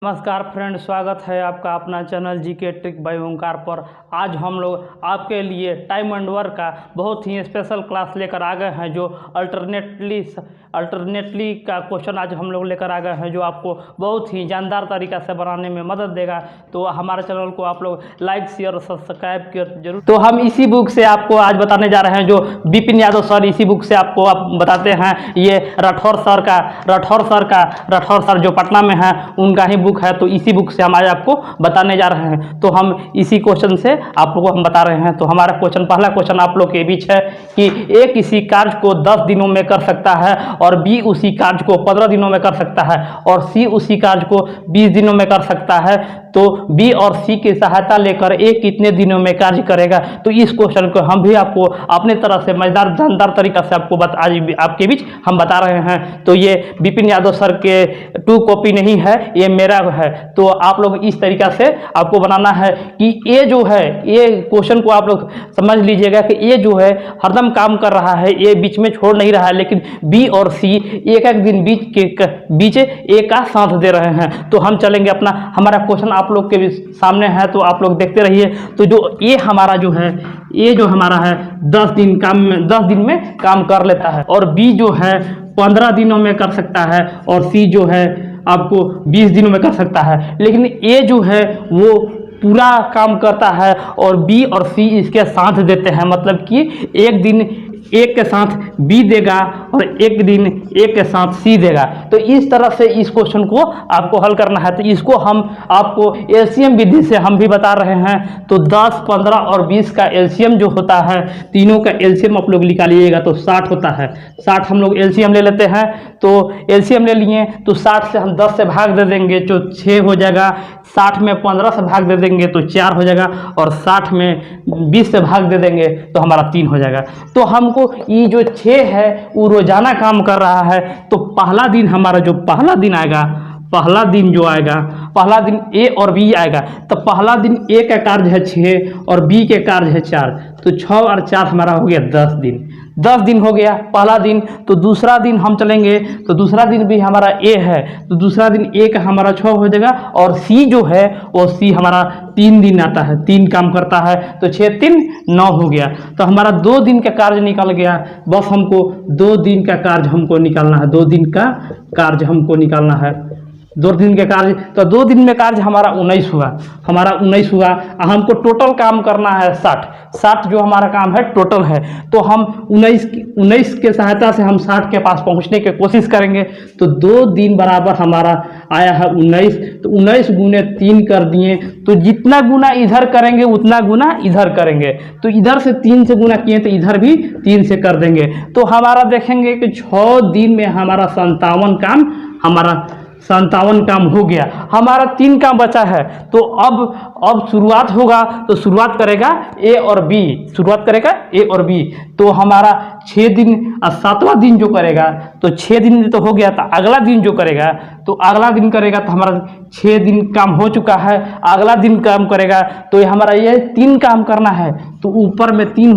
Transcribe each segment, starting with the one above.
नमस्कार फ्रेंड, स्वागत है आपका अपना चैनल जीके ट्रिक बाय ओंकार पर। आज हम लोग आपके लिए टाइम एंड वर्क का बहुत ही स्पेशल क्लास लेकर आ गए हैं, जो अल्टरनेटली का क्वेश्चन आज हम लोग लेकर आ गए हैं, जो आपको बहुत ही जानदार तरीका से बनाने में मदद देगा। तो हमारे चैनल को आप लोग लाइक शेयर और सब्सक्राइब कर जरूर। तो हम इसी बुक से आपको आज बताने जा रहे हैं, जो विपिन यादव सर इसी बुक से आपको आप बताते हैं। ये राठौर सर जो पटना में है, उनका ही बुक है। तो इसी बुक से हम आज आपको बताने जा रहे हैं। तो हम इसी क्वेश्चन से आप लोगों को हम बता रहे हैं। तो हमारा पहला क्वेश्चन आप लोग के बीच है कि ए किसी कार्य को 10 दिनों में कर सकता है और बी उसी कार्य को 15 दिनों में कर सकता है और सी उसी कार्य को 20 दिनों में कर सकता है। तो बी और सी की सहायता लेकर ए कितने दिनों में कार्य करेगा। तो इस क्वेश्चन को हम भी आपको अपने तरह से मजेदार जानदार तरीका से आपको आज आपके बीच हम बता रहे हैं। तो ये विपिन यादव सर के 2 कॉपी नहीं है, ये मेरा है। तो आप लोग इस तरीका से आपको बनाना है कि ये जो है, ये क्वेश्चन को आप लोग समझ लीजिएगा कि ये जो है हरदम काम कर रहा है, ये बीच में छोड़ नहीं रहा है, लेकिन बी और सी एक एक दिन बीच एक का साथ दे रहे हैं। तो हम चलेंगे अपना, हमारा क्वेश्चन आप लोग के भी सामने है, तो आप लोग देखते रहिए। तो जो ये हमारा जो है, ये जो हमारा है 10 दिन में काम कर लेता है और बी जो है 15 दिनों में कर सकता है और सी जो है आपको 20 दिनों में कर सकता है। लेकिन ए जो है वो पूरा काम करता है और बी और सी इसके साथ देते हैं, मतलब कि एक दिन एक के साथ बी देगा और एक दिन एक के साथ सी देगा। तो इस तरह से इस क्वेश्चन को आपको हल करना है। तो इसको हम आपको एलसीएम विधि से हम भी बता रहे हैं। तो 10, 15 और 20 का एलसीएम जो होता है, तीनों का एलसीएम आप लोग निकालिएगा तो 60 होता है। 60 हम लोग एलसीएम ले लेते हैं। तो एलसीएम ले लिए तो 60 से हम 10 से भाग दे देंगे तो 6 हो जाएगा। 60 में 15 से भाग दे देंगे तो 4 हो जाएगा और 60 में 20 से भाग दे देंगे तो हमारा 3 हो जाएगा। तो हमको ये जो 6 है वो रोजाना काम कर रहा है। तो पहला दिन हमारा जो पहला दिन आएगा, पहला दिन ए और बी आएगा। तो पहला दिन ए का कार्य है 6 और बी के कार्य है 4। तो 6 और 4 हमारा हो गया 10 दिन हो गया पहला दिन। तो दूसरा दिन हम चलेंगे तो दूसरा दिन भी हमारा ए है, तो दूसरा दिन ए का हमारा 6 हो जाएगा और सी जो है वो सी हमारा 3 दिन आता है, 3 काम करता है। तो 6 3 9 हो गया। तो हमारा 2 दिन का कार्य निकल गया। बस हमको 2 दिन का कार्य हमको निकालना है, 2 दिन का कार्य हमको निकालना है। 2 दिन के कार्य, तो 2 दिन में कार्य हमारा 19 हुआ। हमको टोटल काम करना है 60 जो हमारा काम है टोटल है। तो हम 19 के सहायता से हम 60 के पास पहुंचने की कोशिश करेंगे। तो 2 दिन बराबर हमारा आया है 19। तो 19 गुने 3 कर दिए। तो जितना गुना इधर करेंगे उतना गुना इधर करेंगे। तो इधर से 3 से गुना किए तो इधर भी 3 से कर देंगे। तो हमारा देखेंगे कि 6 दिन में हमारा 57 काम हो गया। हमारा 3 काम बचा है। तो अब शुरुआत होगा। तो शुरुआत करेगा ए और बी। तो हमारा 6 दिन और 7वां दिन जो करेगा, तो 6 दिन तो हो गया। तो अगला दिन जो करेगा, तो अगला दिन करेगा तो हमारा 6 दिन काम हो चुका है। अगला दिन काम करेगा तो हमारा ये 3 काम करना है। तो ऊपर में 3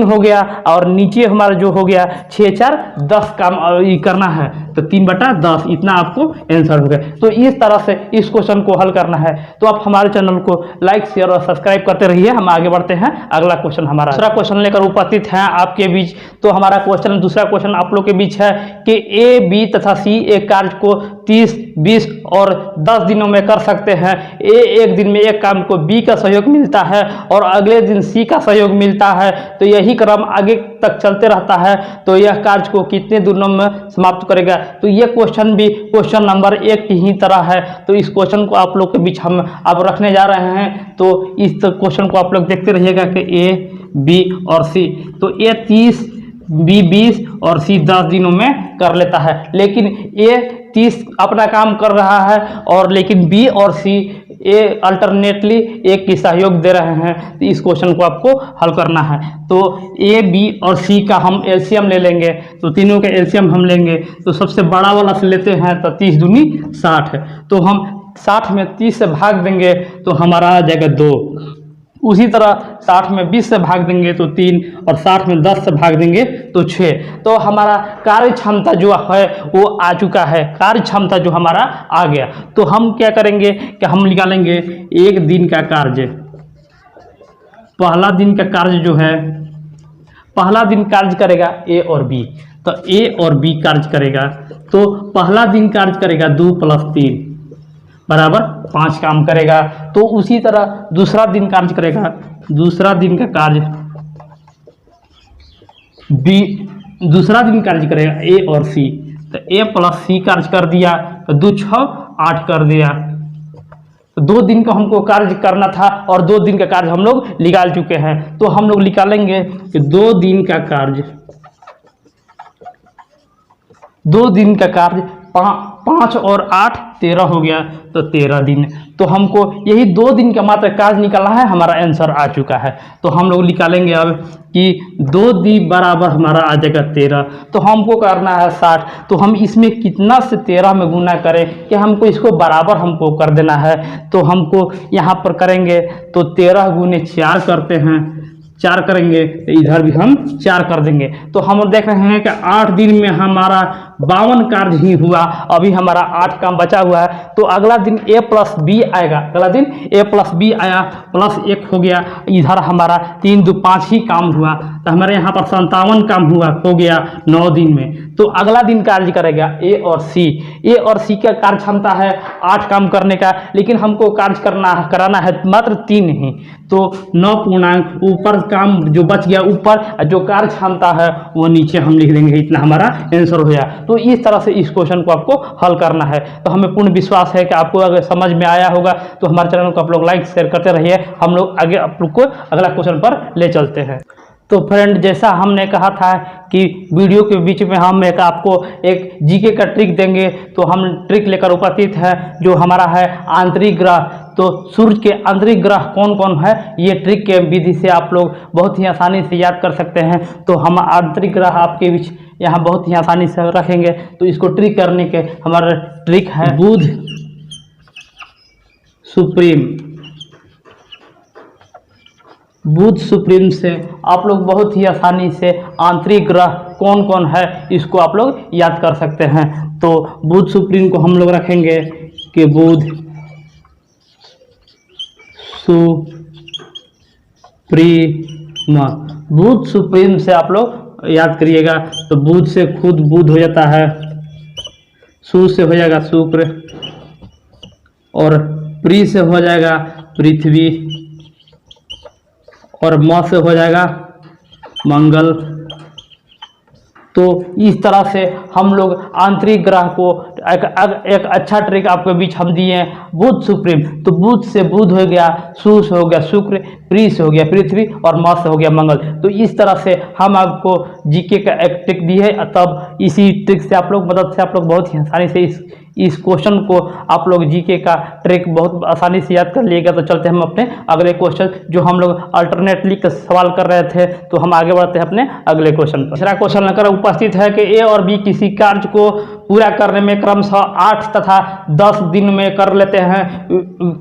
हो गया और नीचे हमारा जो हो गया 6 4 10 काम करना है। तो 3/10 इतना आपको आंसर हो गया। तो इस तरह से इस क्वेश्चन को हल करना है। तो आप हमारे चैनल को लाइक शेयर और सब्सक्राइब करते रहिए। हम आगे बढ़ते हैं। अगला क्वेश्चन हमारा दूसरा क्वेश्चन लेकर उपस्थित है आपके बीच। तो हमारा दूसरा क्वेश्चन आप लोग के बीच है कि ए बी तथा सी एक कार्य को 30, 20 और 10 दिनों में कर सकते हैं। ए एक दिन में एक काम को बी का सहयोग मिलता है और अगले दिन सी का सहयोग मिलता है। तो यही क्रम आगे तक चलते रहता है। तो यह कार्य को कितने दिनों में समाप्त करेगा। तो यह क्वेश्चन भी क्वेश्चन नंबर 1 की ही तरह है। तो इस क्वेश्चन को आप लोग के बीच हम अब रखने जा रहे हैं। तो इस क्वेश्चन को आप लोग देखते रहिएगा कि ए बी और सी, तो ए 30, बी 20 और सी 10 दिनों में कर लेता है। लेकिन ए 30 अपना काम कर रहा है और लेकिन बी और सी ये अल्टरनेटली एक की सहयोग दे रहे हैं। तो इस क्वेश्चन को आपको हल करना है। तो ए बी और सी का हम एलसीएम ले लेंगे। तो तीनों का एलसीएम हम लेंगे। तो सबसे बड़ा वाला से लेते हैं। तो 30 दूनी 60 है। तो हम 60 में 30 से भाग देंगे तो हमारा आ जाएगा 2। उसी तरह 60 में 20 से भाग देंगे तो 3 और 60 में 10 से भाग देंगे तो 6। तो हमारा कार्य क्षमता जो है वो आ चुका है, कार्य क्षमता जो हमारा आ गया। तो हम क्या करेंगे कि हम निकालेंगे एक दिन का कार्य। पहला दिन का कार्य जो है, पहला दिन कार्य करेगा ए और बी, तो ए और बी कार्य करेगा। तो पहला दिन कार्य करेगा 2 + 3 बराबर 5 काम करेगा। तो उसी तरह दूसरा दिन कार्य करेगा, दूसरा दिन का कार्य बी, दूसरा दिन कार्य करेगा ए और सी, तो ए + सी कार्य कर दिया, तो 2 × 6 = 8 कर दिया। तो 2 दिन का हमको कार्य करना था और 2 दिन का कार्य हम लोग निकाल चुके हैं। तो हम लोग निकालेंगे कि 2 दिन का कार्य, 2 दिन का कार्य 5 और 8 13 हो गया, तो 13 दिन। तो हमको यही 2 दिन का मात्र कार्य निकालना है, हमारा आंसर आ चुका है। तो हम लोग निकालेंगे अब कि 2 दिन बराबर हमारा आ जाएगा 13। तो हमको करना है 60। तो हम इसमें कितना से 13 में गुना करें कि हमको इसको बराबर हमको कर देना है। तो हमको यहाँ पर करेंगे तो 13 × 4 करते हैं, 4 करेंगे, इधर भी हम 4 कर देंगे। तो हम देख रहे हैं कि 8 दिन में हमारा 52 कार्य ही हुआ, अभी हमारा 8 काम बचा हुआ है। तो अगला दिन a + b आएगा, अगला दिन a + b आया, +1 हो गया, इधर हमारा 3 × 2 = 5 ही काम हुआ। तो हमारे यहाँ पर 57 काम हुआ हो गया 9 दिन में। तो अगला दिन कार्य करेगा ए और सी। ए और सी का कार्य क्षमता है 8 काम करने का, लेकिन हमको कार्य कराना है मात्र 3 ही। तो 9 पूर्णांक ऊपर काम जो बच गया ऊपर, जो कार्य क्षमता है वो नीचे हम लिख देंगे, इतना हमारा आंसर हो गया। तो इस तरह से इस क्वेश्चन को आपको हल करना है। तो हमें पूर्ण विश्वास है कि आपको अगर समझ में आया होगा तो हमारे चैनल को आप लोग लाइक शेयर करते रहिए। हम लोग आगे आप लोग को अगला क्वेश्चन पर ले चलते हैं। तो फ्रेंड, जैसा हमने कहा था कि वीडियो के बीच में हम आपको एक जीके का ट्रिक देंगे, तो हम ट्रिक लेकर उपस्थित है जो हमारा है आंतरिक ग्रह। तो सूर्य के आंतरिक ग्रह कौन कौन है, ये ट्रिक के विधि से आप लोग बहुत ही आसानी से याद कर सकते हैं। तो हम आंतरिक ग्रह आपके बीच यहाँ बहुत ही आसानी से रखेंगे। तो इसको ट्रिक करने के हमारा ट्रिक है बुध सुप्रीम। बुध सुप्रीम से आप लोग बहुत ही आसानी से आंतरिक ग्रह कौन कौन है इसको आप लोग याद कर सकते हैं। तो बुध सुप्रीम को हम लोग रखेंगे कि बुध सुप्रीम। बुध सुप्रीम से आप लोग याद करिएगा। तो बुध से खुद बुध हो जाता है, सु से हो जाएगा शुक्र, और प्री से हो जाएगा पृथ्वी, और म से हो जाएगा मंगल। तो इस तरह से हम लोग आंतरिक ग्रह को एक अच्छा ट्रिक आपके बीच हम दिए हैं, बुध सुप्रीम। तो बुध से बुध हो गया, सु से हो गया शुक्र, प्री से हो गया पृथ्वी, और म से हो गया मंगल। तो इस तरह से हम आपको जीके का एक ट्रिक दी है। तब इसी ट्रिक से आप लोग मदद से आप लोग बहुत ही आसानी से इस क्वेश्चन को आप लोग जीके का ट्रिक बहुत आसानी से याद कर लिएगा। तो चलते हैं हम अपने अगले क्वेश्चन, जो हम लोग अल्टरनेटली का सवाल कर रहे थे। तो हम आगे बढ़ते हैं अपने अगले क्वेश्चन पर। दूसरा क्वेश्चन लेकर उपस्थित है कि ए और बी किसी कार्य को पूरा करने में क्रमशः 8 तथा 10 दिन में कर लेते हैं,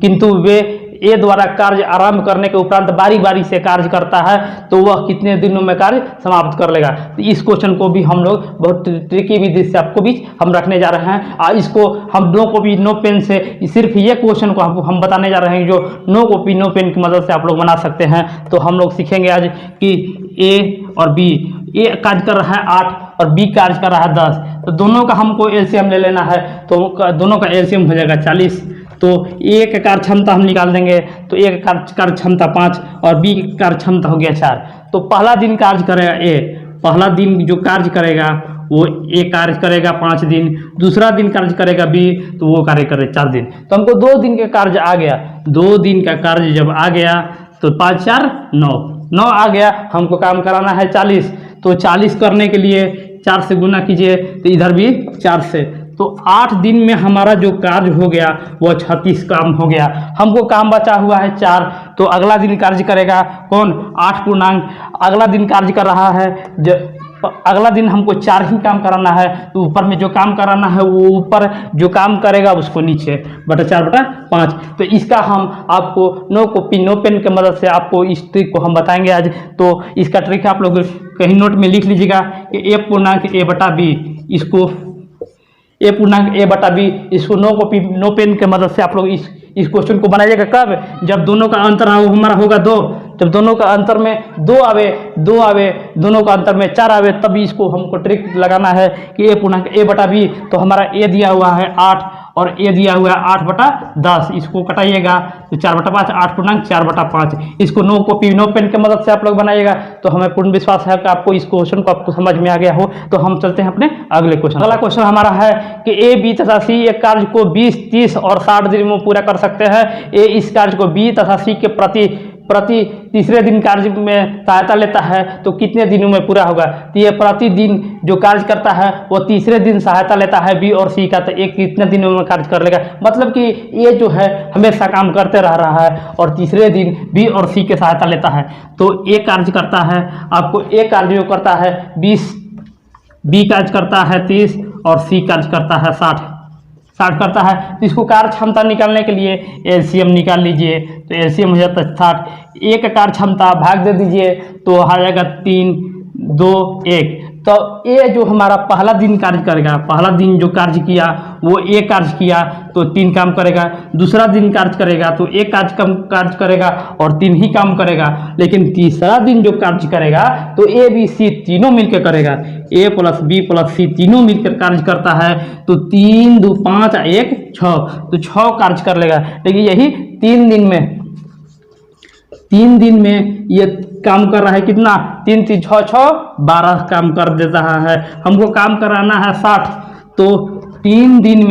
किंतु वे ए द्वारा कार्य आरंभ करने के उपरांत बारी बारी से कार्य करता है, तो वह कितने दिनों में कार्य समाप्त कर लेगा। तो इस क्वेश्चन को भी हम लोग बहुत ट्रिकी विधि से आपको बीच हम रखने जा रहे हैं। और इसको हम नो कॉपी नो पेन से सिर्फ ये क्वेश्चन को हम बताने जा रहे हैं, जो नो कॉपी नो पेन की मदद से आप लोग बना सकते हैं। तो हम लोग सीखेंगे आज कि ए और बी, ए कार्य कर रहा है 8 और बी कार्य कर रहा है 10। तो दोनों का हमको एलसीएम ले लेना है। तो दोनों का एलसीएम हो जाएगा 40। तो ए का कार्य क्षमता हम निकाल देंगे। तो ए का कार्य क्षमता 5 और बी का कार्य क्षमता हो गया 4। तो पहला दिन कार्य करेगा ए, पहला दिन जो कार्य करेगा वो ए कार्य करेगा 5 दिन, दूसरा दिन कार्य करेगा बी, तो वो कार्य करेगा 4 दिन। तो हमको 2 दिन का कार्य आ गया। 2 दिन का कार्य जब आ गया तो 5 4 9 आ गया। हमको काम कराना है 40। तो 40 करने के लिए 4 से गुना कीजिए, तो इधर भी 4 से। तो 8 दिन में हमारा जो कार्य हो गया वो 36 काम हो गया। हमको काम बचा हुआ है 4। तो अगला दिन कार्य करेगा कौन, 8 पूर्णांक। अगला दिन कार्य कर रहा है अगला दिन हमको 4 ही काम कराना है, तो ऊपर में जो काम कराना है वो ऊपर जो काम करेगा उसको नीचे बटा 4/5। तो इसका हम आपको नो कॉपी नो पेन की मदद से आपको इस ट्रिक को हम बताएंगे आज। तो इसका ट्रिक आप लोग कहीं नोट में लिख लीजिएगा कि a पूर्णांक a/b, इसको a पूर्णांक a/b, इसको नो कॉपी नो पेन की मदद से आप लोग इस क्वेश्चन को बनाइएगा। कब? जब दोनों का अंतर हमारा होगा 2, जब दोनों का अंतर में 2 आवे, दोनों का अंतर में 4 आवे, तभी इसको हमको ट्रिक लगाना है कि a पूर्णांक a/b। तो हमारा a दिया हुआ है 8 और a दिया हुआ है 8/10, इसको कटाइएगा तो 4/5, 8 पूर्णांक 4/5। इसको नो कॉपी नो पेन की मदद से आप लोग बनाइएगा। तो हमें पूर्ण विश्वास है कि आपको इस क्वेश्चन को आपको समझ में आ गया हो। तो हम चलते हैं अपने अगले क्वेश्चन। अगला क्वेश्चन हमारा है कि a, b तथा c एक कार्य को 20, 30 और 60 दिन में पूरा कर सकते हैं। a इस कार्य को b तथा c के प्रति तीसरे दिन कार्य में सहायता लेता है तो कितने दिनों में पूरा होगा? तो ये प्रतिदिन जो कार्य करता है वो तीसरे दिन सहायता लेता है बी और सी का, तो एक कितने दिनों में कार्य कर लेगा? मतलब कि ये जो है हमेशा काम करते रह रहा है और तीसरे दिन बी और सी के सहायता लेता है। तो ए कार्य करता है, आपको ए कार्य जो करता है 20, बी कार्य करता है 30 और सी कार्य करता है 60 करता है। तो इसको कार्य क्षमता निकालने के लिए एलसीएम निकाल लीजिए। तो एलसीएम हो जाता है 60, एक कार्य क्षमता भाग दे दीजिए तो आ जाएगा 3, 2, 1। तो ये जो हमारा पहला दिन कार्य करेगा, पहला दिन जो कार्य किया वो एक कार्य किया तो 3 काम करेगा, दूसरा दिन कार्य करेगा तो एक कार्य करेगा और 3 ही काम करेगा। लेकिन तीसरा दिन जो कार्य करेगा तो ए बी सी तीनों मिलकर करेगा, ए प्लस बी प्लस सी तीनों मिलकर कार्य करता है। तो 3, 2, 5, 1, 6, तो 6 कार्य कर लेगा। लेकिन यही 3 दिन में ये काम कर रहा है कितना? 3, 3, 6, 6, 12 काम कर देता है। हमको काम कराना है 60, तो 3 दिन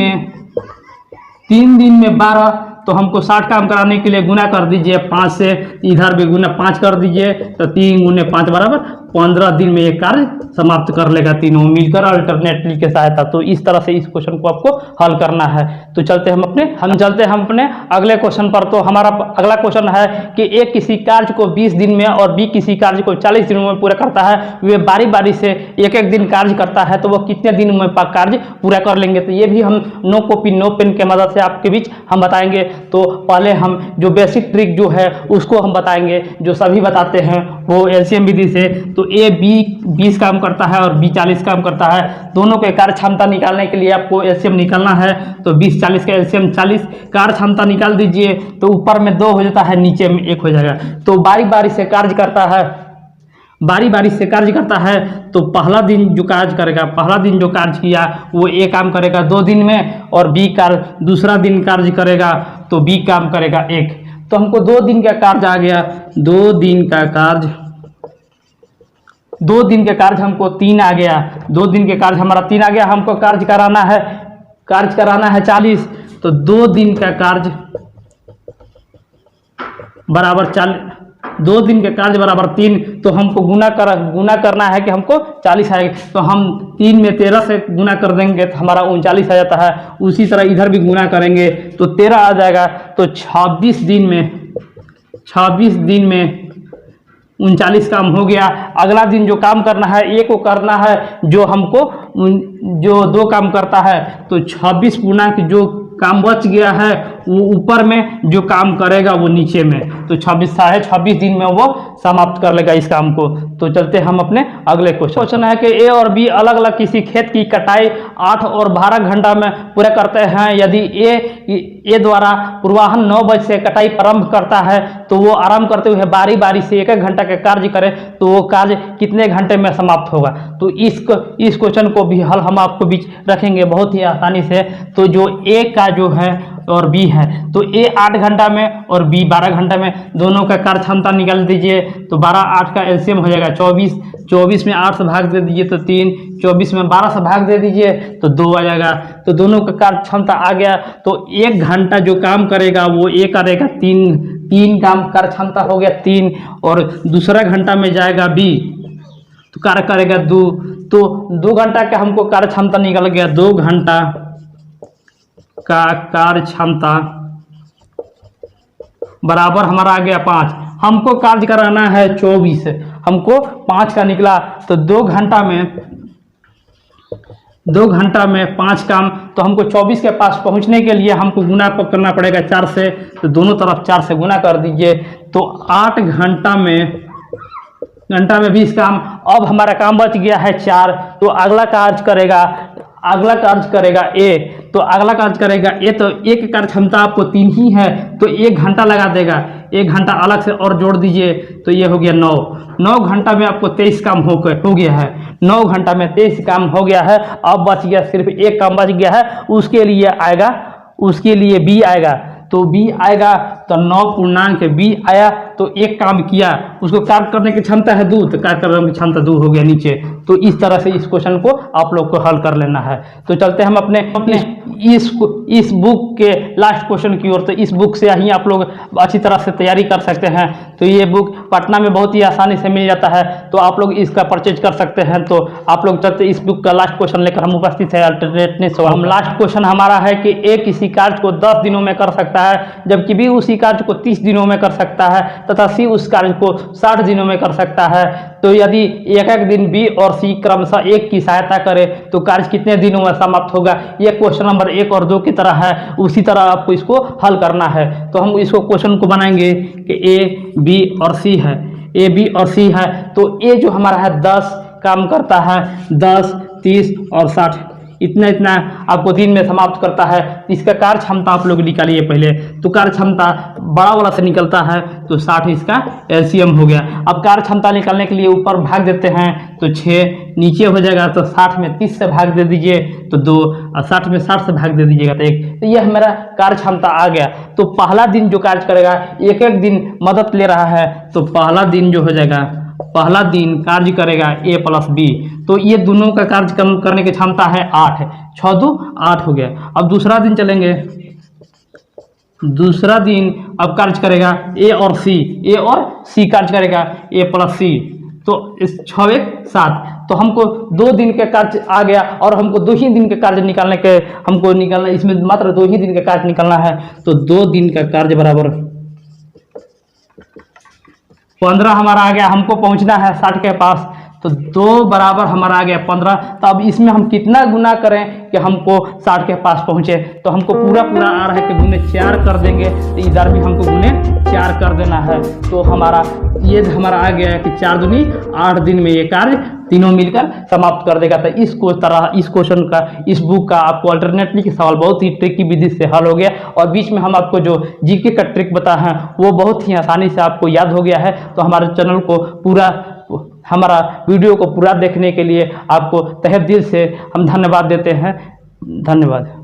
में 12, तो हमको 60 काम कराने के लिए गुना कर दीजिए 5 से, इधर भी गुना 5 कर दीजिए तो 3 गुने 5 बराबर 15 दिन में ये कार्य समाप्त कर लेगा, तीनों मिलकर अल्टरनेटली के सहायता। तो इस तरह से इस क्वेश्चन को आपको हल करना है। तो चलते हम अपने अगले क्वेश्चन पर। तो हमारा अगला क्वेश्चन है कि ए किसी कार्य को 20 दिन में और बी किसी कार्य को 40 दिनों में पूरा करता है। वे बारी बारी से एक दिन कार्य करता है, तो वो कितने दिन में कार्य पूरा कर लेंगे? तो ये भी हम नो कॉपी नो पेन के मदद से आपके बीच हम बताएंगे। तो पहले हम जो बेसिक ट्रिक जो है उसको हम बताएंगे, जो सभी बताते हैं वो एलसीएम विधि से। तो ए बी 20 काम करता है और बी 40 काम करता है। दोनों के कार्य क्षमता निकालने के लिए आपको एलसीएम निकालना है। तो 20, 40 का एलसीएम 40, कार्य क्षमता निकाल दीजिए तो ऊपर में 2 हो जाता है, नीचे में 1 हो जाएगा। तो बारी बारी से कार्य करता है, तो पहला दिन जो कार्य किया वो ए काम करेगा 2 दिन में और बी कार्य दूसरा दिन कार्य करेगा तो बी काम करेगा 1। तो हमको 2 दिन का कार्य आ गया, 2 दिन के कार्य हमको 3 आ गया, 2 दिन के कार्य हमारा 3 आ गया। हमको कार्य कराना है 40, तो 2 दिन का कार्य बराबर 40, 2 दिन के कार्य बराबर 3। तो हमको गुना करना है कि हमको 40 आएगा। तो हम 3 में 13 से गुना कर देंगे तो हमारा 39 आ जाता है। उसी तरह इधर भी गुना करेंगे तो 13 आ जाएगा। तो 26 दिन में 39 काम हो गया। अगला दिन जो काम करना है एक को करना है जो हमको जो 2 काम करता है, तो 26 पूर्णांक जो काम बच गया है वो ऊपर में जो काम करेगा वो नीचे में, तो 26 दिन में वो समाप्त कर लेगा इस काम को। तो चलते हम अपने अगले क्वेश्चन है कि ए और बी अलग अलग किसी खेत की कटाई 8 और 12 घंटा में पूरा करते हैं। यदि ए द्वारा पूर्वाह्न 9 बजे से कटाई प्रारंभ करता है तो वो आराम करते हुए बारी बारी से 1 घंटा का कार्य करे तो वो कार्य कितने घंटे में समाप्त होगा? तो इस क्वेश्चन को भी हल हम आपको बीच रखेंगे बहुत ही आसानी से। तो जो ए का जो है और बी है, तो ए 8 घंटा में और बी 12 घंटा में, दोनों का कार्य क्षमता निकाल दीजिए। तो 12, 8 का एलसीएम हो जाएगा 24, 24 में 8 से भाग दे दीजिए तो 3, 24 में 12 से भाग दे दीजिए तो 2 आ जाएगा। तो दोनों का कार्य क्षमता आ गया। तो 1 घंटा जो काम करेगा वो ए करेगा 3 काम कार्य क्षमता हो गया 3, और दूसरा घंटा में जाएगा बी तो कार्य करेगा 2। तो 2 घंटा का हमको कार्य क्षमता निकल गया, 2 घंटा का कार्य क्षमता बराबर हमारा आ गया 5। हमको कार्य कराना है 24, हमको 5 का निकला, तो 2 घंटा में 5 काम, तो हमको 24 के पास पहुंचने के लिए हमको गुना करना पड़ेगा 4 से, तो दोनों तरफ 4 से गुना कर दीजिए, तो 8 घंटा में 20 काम। अब हमारा काम बच गया है 4, तो अगला कार्य करेगा ए, तो अगला कार्य करेगा ए, तो एक कार्य क्षमता आपको 3 ही है, तो 1 घंटा लगा देगा, 1 घंटा अलग से और जोड़ दीजिए, तो ये हो गया 9 घंटा में आपको 23 काम हो गया है, 9 घंटा में 23 काम हो गया है। अब बच गया सिर्फ एक काम बच गया है, उसके लिए बी आएगा, तो बी आएगा, तो 9.b आया, तो एक काम किया, उसको कार्य करने की क्षमता है 2, तो कार्य करने की क्षमता 2 हो गया नीचे। तो इस तरह से इस क्वेश्चन को आप लोग को हल कर लेना है। तो चलते हम अपने इस बुक के लास्ट क्वेश्चन की ओर। तो इस बुक से ही आप लोग अच्छी तरह से तैयारी कर सकते हैं। तो ये बुक पटना में बहुत ही आसानी से मिल जाता है, तो आप लोग इसका परचेज कर सकते हैं। तो आप लोग चलते इस बुक का लास्ट क्वेश्चन लेकर हम उपस्थित है अल्टरनेट सवाल। हम लास्ट क्वेश्चन हमारा है कि ए किसी कार्य को 10 दिनों में कर सकता है, जबकि बी उसी कार्य को 30 दिनों में कर सकता है, तथा सी उस कार्य को 60 दिनों में कर सकता है। तो यदि एक दिन बी और सी क्रमशः एक की सहायता करे तो कार्य कितने दिनों में समाप्त होगा। यह क्वेश्चन नंबर 1 और 2 की तरह है, उसी तरह आपको इसको हल करना है। तो हम इसको क्वेश्चन को बनाएंगे कि ए बी और सी है, ए बी और सी है। तो ए जो हमारा है 10 काम करता है, 10, 30 और 60, इतना आपको दिन में समाप्त करता है। इसका कार्य क्षमता आप लोग निकालिए पहले। तो कार्य क्षमता बड़ा वाला से निकलता है, तो 60 इसका एलसीएम हो गया। अब कार्य क्षमता निकालने के लिए ऊपर भाग देते हैं, तो 6 नीचे हो जाएगा, तो 60 में 30 से भाग दे दीजिए, तो 2, और 60 में 60 से भाग दे दीजिएगा, तो 1। तो यह मेरा कार्य क्षमता आ गया। तो पहला दिन जो कार्य करेगा, एक दिन मदद ले रहा है, तो पहला दिन जो हो जाएगा, पहला दिन कार्य करेगा ए प्लस बी। तो ये दोनों का कार्य करने की क्षमता है 8, 6 2 8 हो गया। अब दूसरा दिन चलेंगे, दूसरा दिन अब कार्य करेगा ए और सी कार्य करेगा ए प्लस सी, तो इस 6 1 7। तो हमको 2 दिन के कार्य आ गया, और हमको 2 ही दिन के कार्य निकालना, इसमें मात्र 2 ही दिन का कार्य निकालना है। तो 2 दिन का कार्य बराबर 15 हमारा आ गया, हमको पहुंचना है 60 के पास, तो 2 बराबर हमारा आ गया 15। तो अब इसमें हम कितना गुना करें कि हमको 60 के पास पहुंचे। तो हमको पूरा आ रहा है कि गुने 4 कर देंगे, तो इधर भी हमको गुने 4 कर देना है। तो हमारा ये हमारा आ गया है कि 4 दूनी 8 दिन में ये कार्य तीनों मिलकर समाप्त कर देगा। तो इस क्वेश्चन का, इस बुक का आपको अल्टरनेटली के सवाल बहुत ही ट्रिकी विधि से हल हो गया, और बीच में हम आपको जो जीके का ट्रिक बताए हैं वो बहुत ही आसानी से आपको याद हो गया है। तो हमारे चैनल को हमारा वीडियो को पूरा देखने के लिए आपको तहे दिल से हम धन्यवाद देते हैं। धन्यवाद।